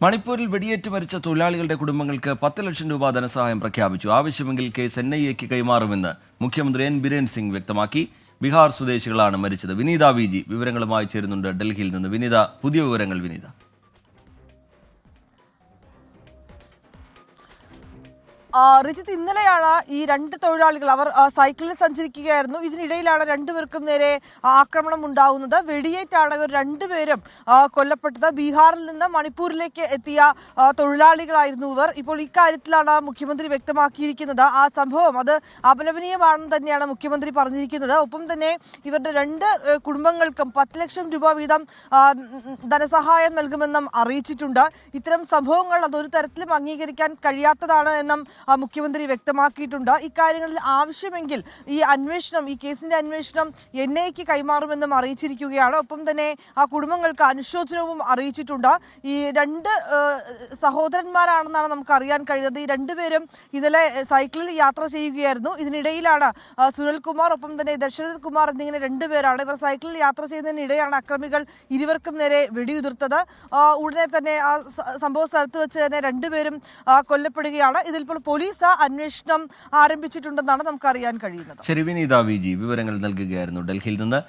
മണിപ്പൂരിൽ വെടിയേറ്റ് മരിച്ച തൊഴിലാളികളുടെ കുടുംബങ്ങൾക്ക് 10 ലക്ഷം രൂപ ധനസഹായം പ്രഖ്യാപിച്ചു. ആവശ്യമെങ്കിൽ കേസ് NIAക്ക് കൈമാറുമെന്ന് മുഖ്യമന്ത്രി N ബിരേൻ സിംഗ് വ്യക്തമാക്കി. ബീഹാർ സ്വദേശികളാണ് മരിച്ചത്. വിനീത VG വിവരങ്ങളുമായി ചേരുന്നുണ്ട് ഡൽഹിയിൽ നിന്ന്. വിനീത, പുതിയ വിവരങ്ങൾ. വിനീത, റിജിത്ത്, ഇന്നലെയാണ് ഈ രണ്ട് തൊഴിലാളികൾ അവർ സൈക്കിളിൽ സഞ്ചരിക്കുകയായിരുന്നു. ഇതിനിടയിലാണ് രണ്ടുപേർക്കും നേരെ ആക്രമണം ഉണ്ടാകുന്നത്. വെടിയേറ്റാണ് ഇവർ രണ്ടുപേരും കൊല്ലപ്പെട്ടത്. ബീഹാറിൽ നിന്ന് മണിപ്പൂരിലേക്ക് എത്തിയ തൊഴിലാളികളായിരുന്നു ഇവർ. ഇപ്പോൾ ഇക്കാര്യത്തിലാണ് മുഖ്യമന്ത്രി വ്യക്തമാക്കിയിരിക്കുന്നത്. ആ സംഭവം അത് അപലപനീയമാണെന്ന് തന്നെയാണ് മുഖ്യമന്ത്രി പറഞ്ഞിരിക്കുന്നത്. ഒപ്പം തന്നെ ഇവരുടെ രണ്ട് കുടുംബങ്ങൾക്കും 10 ലക്ഷം രൂപ വീതം ധനസഹായം നൽകുമെന്നും അറിയിച്ചിട്ടുണ്ട്. ഇത്തരം സംഭവങ്ങൾ അതൊരു തരത്തിലും അംഗീകരിക്കാൻ കഴിയാത്തതാണ് എന്നും മുഖ്യമന്ത്രി വ്യക്തമാക്കിയിട്ടുണ്ട്. ഇക്കാര്യങ്ങളിൽ ആവശ്യമെങ്കിൽ ഈ കേസിന്റെ അന്വേഷണം NIAക്ക് കൈമാറുമെന്നും അറിയിച്ചിരിക്കുകയാണ്. ഒപ്പം തന്നെ ആ കുടുംബങ്ങൾക്ക് അനുശോചനവും അറിയിച്ചിട്ടുണ്ട്. ഈ രണ്ട് സഹോദരന്മാരാണെന്നാണ് നമുക്ക് അറിയാൻ കഴിയുന്നത്. ഈ രണ്ടുപേരും ഇന്നലെ സൈക്കിളിൽ യാത്ര ചെയ്യുകയായിരുന്നു. ഇതിനിടയിലാണ് സുനിൽകുമാർ, ഒപ്പം തന്നെ ദശരഥ് കുമാർ എന്നിങ്ങനെ രണ്ടുപേരാണ്. ഇവർ സൈക്കിളിൽ യാത്ര ചെയ്യുന്നതിനിടെയാണ് അക്രമികൾ ഇരുവർക്കും നേരെ വെടിയുതിർത്തത്. ഉടനെ തന്നെ ആ സംഭവ സ്ഥലത്ത് വെച്ച് തന്നെ രണ്ടുപേരും കൊല്ലപ്പെടുകയാണ്. ഇതിൽ പോലീസ് അന്വേഷണം ആരംഭിച്ചിട്ടുണ്ടെന്നാണ് നമുക്ക് അറിയാൻ കഴിയുന്നത്. ശരി, വിനീത VG വിവരങ്ങൾ നൽകുകയായിരുന്നു ഡൽഹിയിൽ നിന്ന്.